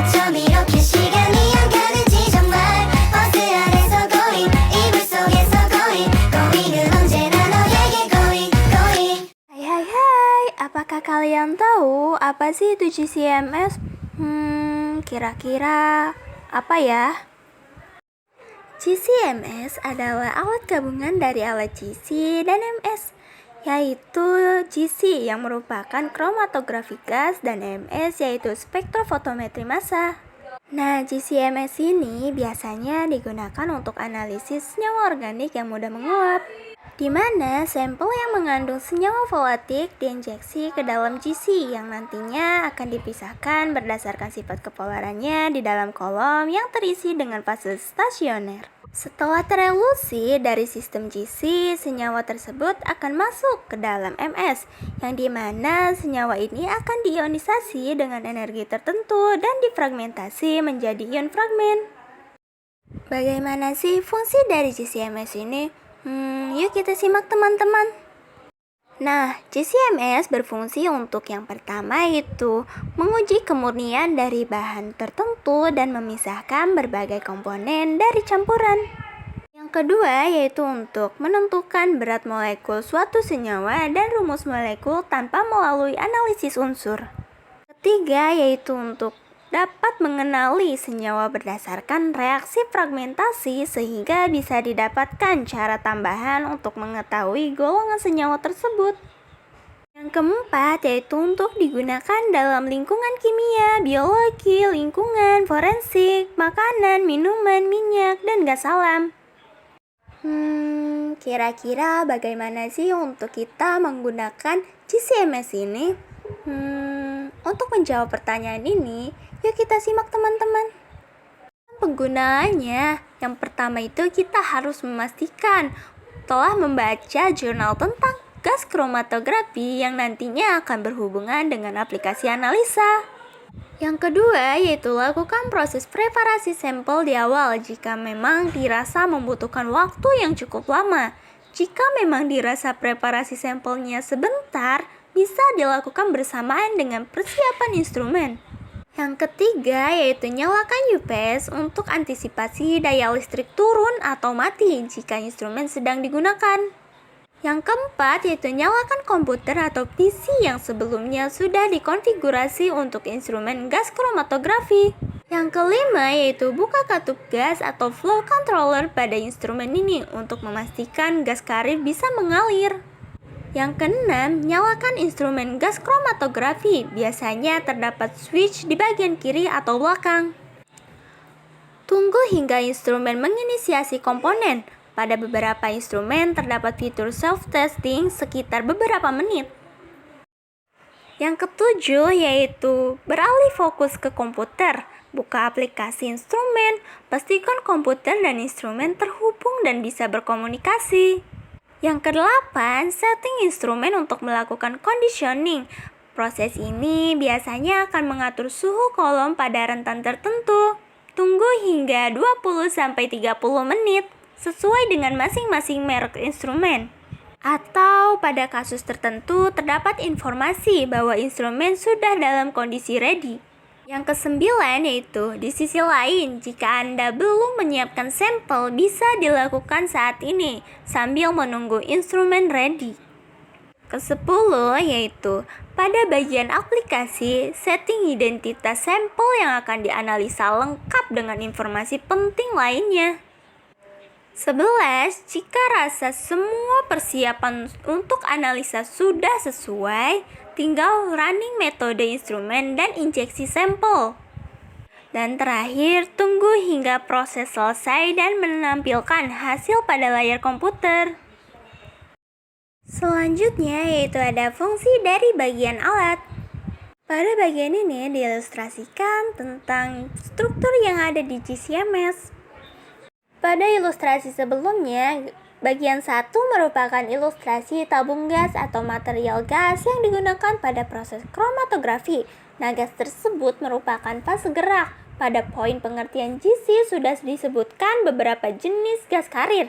어쩜 이렇게 시간이 안 가는지 정말 버스 안에서 고잉 이불 속에서 고잉은 언제나 너에게 고잉. Hai, apakah kalian tahu apa sih itu GCMS? Kira-kira apa ya? GCMS adalah alat gabungan dari alat GC dan MS, yaitu GC yang merupakan kromatografi gas dan MS yaitu spektrofotometri massa. Nah, GCMS ini biasanya digunakan untuk analisis senyawa organik yang mudah menguap, di mana sampel yang mengandung senyawa volatik diinjeksi ke dalam GC yang nantinya akan dipisahkan berdasarkan sifat kepolarannya di dalam kolom yang terisi dengan fase stasioner. Setelah terelusi dari sistem GC, senyawa tersebut akan masuk ke dalam MS, yang dimana senyawa ini akan diionisasi dengan energi tertentu dan difragmentasi menjadi ion fragmen. Bagaimana sih fungsi dari GCMS ini? Yuk kita simak teman-teman. Nah, GCMS berfungsi untuk yang pertama itu menguji kemurnian dari bahan tertentu dan memisahkan berbagai komponen dari campuran. Yang kedua yaitu untuk menentukan berat molekul suatu senyawa dan rumus molekul tanpa melalui analisis unsur. Ketiga yaitu untuk dapat mengenali senyawa berdasarkan reaksi fragmentasi sehingga bisa didapatkan cara tambahan untuk mengetahui golongan senyawa tersebut. Yang keempat yaitu untuk digunakan dalam lingkungan kimia, biologi, lingkungan, forensik, makanan, minuman, minyak, dan gas alam. Kira-kira bagaimana sih untuk kita menggunakan GCMS ini? Untuk menjawab pertanyaan ini, yuk kita simak teman-teman. Penggunaannya, yang pertama itu kita harus memastikan telah membaca jurnal tentang gas kromatografi yang nantinya akan berhubungan dengan aplikasi analisa. Yang kedua yaitu lakukan proses preparasi sampel di awal jika memang dirasa membutuhkan waktu yang cukup lama. Jika memang dirasa preparasi sampelnya sebentar, bisa dilakukan bersamaan dengan persiapan instrumen. Yang ketiga yaitu nyalakan UPS untuk antisipasi daya listrik turun atau mati jika instrumen sedang digunakan. Yang keempat yaitu nyalakan komputer atau PC yang sebelumnya sudah dikonfigurasi untuk instrumen gas kromatografi. Yang kelima yaitu buka katup gas atau flow controller pada instrumen ini untuk memastikan gas karir bisa mengalir. Yang keenam, nyalakan instrumen gas kromatografi. Biasanya terdapat switch di bagian kiri atau belakang. Tunggu hingga instrumen menginisiasi komponen. Pada beberapa instrumen terdapat fitur self-testing sekitar beberapa menit. Yang ketujuh yaitu beralih fokus ke komputer. Buka aplikasi instrumen, pastikan komputer dan instrumen terhubung dan bisa berkomunikasi. Yang kedelapan, setting instrumen untuk melakukan conditioning. Proses ini biasanya akan mengatur suhu kolom pada rentan tertentu. Tunggu hingga 20-30 menit sesuai dengan masing-masing merek instrumen. Atau pada kasus tertentu terdapat informasi bahwa instrumen sudah dalam kondisi ready. Yang kesembilan yaitu di sisi lain, jika Anda belum menyiapkan sampel bisa dilakukan saat ini sambil menunggu instrumen ready. Kesepuluh yaitu pada bagian aplikasi, setting identitas sampel yang akan dianalisa lengkap dengan informasi penting lainnya. 11. Jika rasa semua persiapan untuk analisa sudah sesuai, tinggal running metode instrumen dan injeksi sampel. Dan terakhir, tunggu hingga proses selesai dan menampilkan hasil pada layar komputer. Selanjutnya yaitu ada fungsi dari bagian alat. Pada bagian ini diilustrasikan tentang struktur yang ada di GCMS. Pada ilustrasi sebelumnya, bagian 1 merupakan ilustrasi tabung gas atau material gas yang digunakan pada proses kromatografi. Nah, gas tersebut merupakan fase gerak. Pada poin pengertian GC sudah disebutkan beberapa jenis gas karir,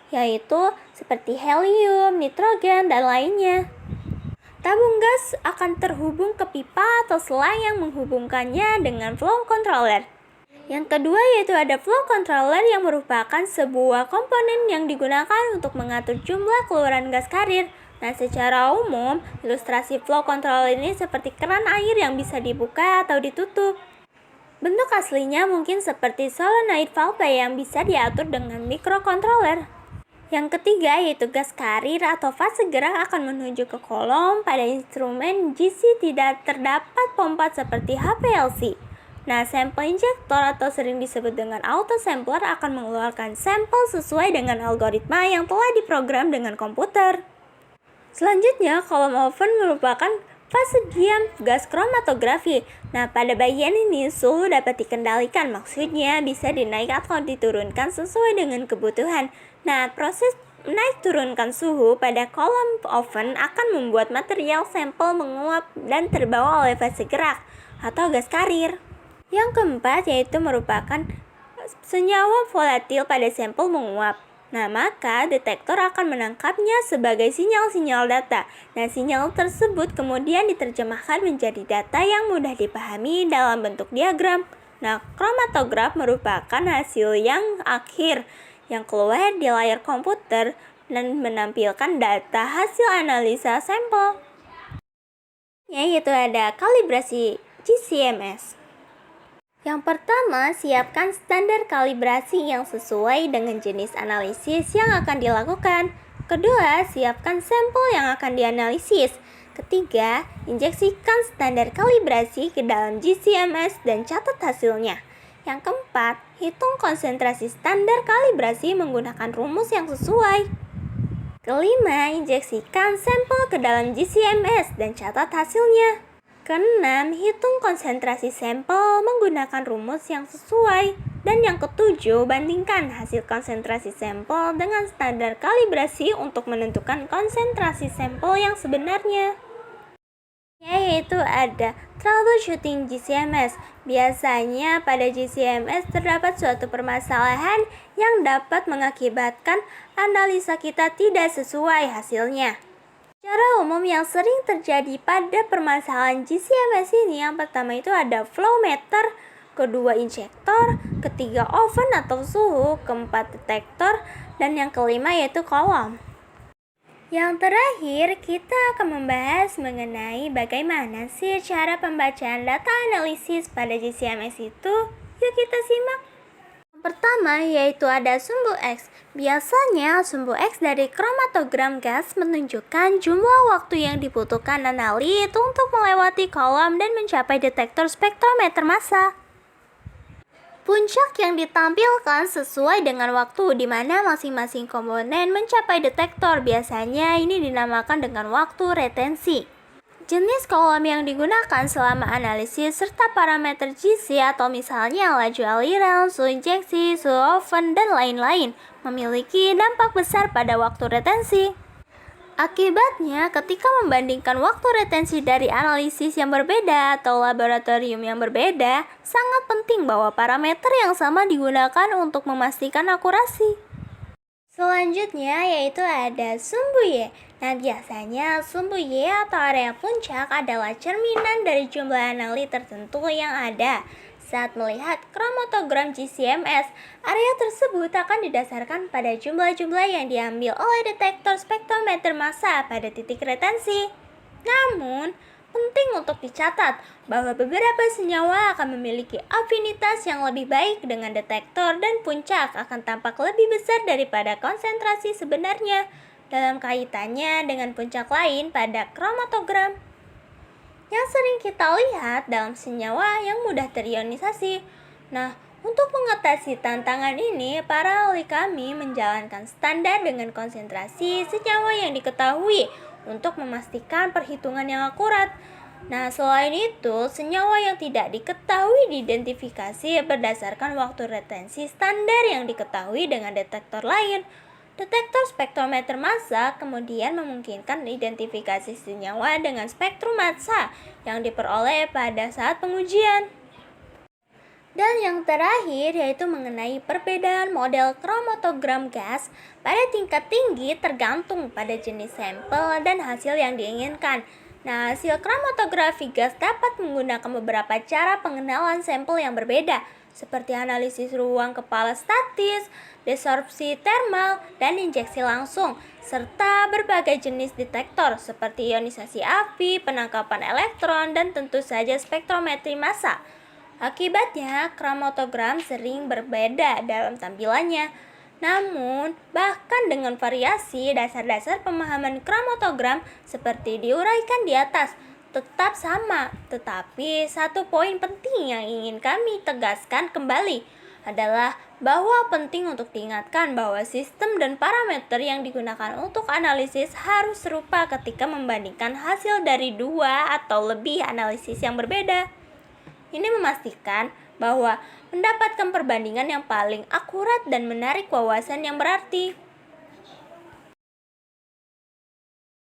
yaitu seperti helium, nitrogen, dan lainnya. Tabung gas akan terhubung ke pipa atau selang yang menghubungkannya dengan flow controller. Yang kedua yaitu ada flow controller yang merupakan sebuah komponen yang digunakan untuk mengatur jumlah keluaran gas karir. Nah, secara umum, ilustrasi flow controller ini seperti keran air yang bisa dibuka atau ditutup. Bentuk aslinya mungkin seperti solenoid valve yang bisa diatur dengan microcontroller. Yang ketiga yaitu gas karir atau fase gerak akan menuju ke kolom. Pada instrumen GC tidak terdapat pompa seperti HPLC. Nah, sampel injektor atau sering disebut dengan auto sampler akan mengeluarkan sampel sesuai dengan algoritma yang telah diprogram dengan komputer. Selanjutnya, kolom oven merupakan fase diam gas kromatografi. Nah, pada bagian ini suhu dapat dikendalikan, maksudnya bisa dinaik atau diturunkan sesuai dengan kebutuhan. Nah, proses naik turunkan suhu pada kolom oven akan membuat material sampel menguap dan terbawa oleh fase gerak atau gas karir. Yang keempat yaitu merupakan senyawa volatil pada sampel menguap. Nah, maka detektor akan menangkapnya sebagai sinyal-sinyal data. Nah, sinyal tersebut kemudian diterjemahkan menjadi data yang mudah dipahami dalam bentuk diagram. Nah, kromatograf merupakan hasil yang akhir yang keluar di layar komputer dan menampilkan data hasil analisa sampel. Yaitu ada kalibrasi GCMS. Yang pertama, siapkan standar kalibrasi yang sesuai dengan jenis analisis yang akan dilakukan. Kedua, siapkan sampel yang akan dianalisis. Ketiga, injeksikan standar kalibrasi ke dalam GCMS dan catat hasilnya. Yang keempat, hitung konsentrasi standar kalibrasi menggunakan rumus yang sesuai. Kelima, injeksikan sampel ke dalam GCMS dan catat hasilnya. Keenam, hitung konsentrasi sampel menggunakan rumus yang sesuai. Dan yang ketujuh, bandingkan hasil konsentrasi sampel dengan standar kalibrasi untuk menentukan konsentrasi sampel yang sebenarnya. Yaitu ada troubleshooting GCMS. Biasanya pada GCMS terdapat suatu permasalahan yang dapat mengakibatkan analisa kita tidak sesuai hasilnya. Secara umum yang sering terjadi pada permasalahan GCMS ini, yang pertama itu ada flow meter, kedua injektor, ketiga oven atau suhu, keempat detektor, dan yang kelima yaitu kolom. Yang terakhir, kita akan membahas mengenai bagaimana sih cara pembacaan data analisis pada GCMS itu. Yuk kita simak. Yang pertama yaitu ada sumbu X. Biasanya sumbu X dari kromatogram gas menunjukkan jumlah waktu yang dibutuhkan analit untuk melewati kolom dan mencapai detektor spektrometer massa. Puncak yang ditampilkan sesuai dengan waktu di mana masing-masing komponen mencapai detektor. Biasanya ini dinamakan dengan waktu retensi. Jenis kolom yang digunakan selama analisis serta parameter GC atau misalnya laju aliran, suhu injeksi, suhu oven, dan lain-lain memiliki dampak besar pada waktu retensi. Akibatnya, ketika membandingkan waktu retensi dari analisis yang berbeda atau laboratorium yang berbeda, sangat penting bahwa parameter yang sama digunakan untuk memastikan akurasi. Selanjutnya yaitu ada sumbu Y. Nah, biasanya sumbu Y atau area puncak adalah cerminan dari jumlah analit tertentu yang ada. Saat melihat kromatogram GCMS, area tersebut akan didasarkan pada jumlah-jumlah yang diambil oleh detektor spektrometer massa pada titik retensi. Namun, penting untuk dicatat bahwa beberapa senyawa akan memiliki afinitas yang lebih baik dengan detektor dan puncak akan tampak lebih besar daripada konsentrasi sebenarnya dalam kaitannya dengan puncak lain pada kromatogram. Yang sering kita lihat dalam senyawa yang mudah terionisasi. Nah, untuk mengatasi tantangan ini, para ahli kami menjalankan standar dengan konsentrasi senyawa yang diketahui untuk memastikan perhitungan yang akurat. Nah, selain itu, senyawa yang tidak diketahui diidentifikasi berdasarkan waktu retensi standar yang diketahui dengan detektor lain. Detektor spektrometer massa kemudian memungkinkan identifikasi senyawa dengan spektrum massa yang diperoleh pada saat pengujian. Dan yang terakhir yaitu mengenai perbedaan model kromatogram gas pada tingkat tinggi tergantung pada jenis sampel dan hasil yang diinginkan. Nah, hasil kromatografi gas dapat menggunakan beberapa cara pengenalan sampel yang berbeda, seperti analisis ruang kepala statis, desorpsi termal, dan injeksi langsung, serta berbagai jenis detektor seperti ionisasi api, penangkapan elektron, dan tentu saja spektrometri massa. Akibatnya, kromatogram sering berbeda dalam tampilannya. Namun, bahkan dengan variasi, dasar-dasar pemahaman kromatogram seperti diuraikan di atas tetap sama. Tetapi, satu poin penting yang ingin kami tegaskan kembali adalah bahwa penting untuk diingatkan bahwa sistem dan parameter yang digunakan untuk analisis harus serupa ketika membandingkan hasil dari dua atau lebih analisis yang berbeda. Ini memastikan bahwa mendapatkan perbandingan yang paling akurat dan menarik wawasan yang berarti.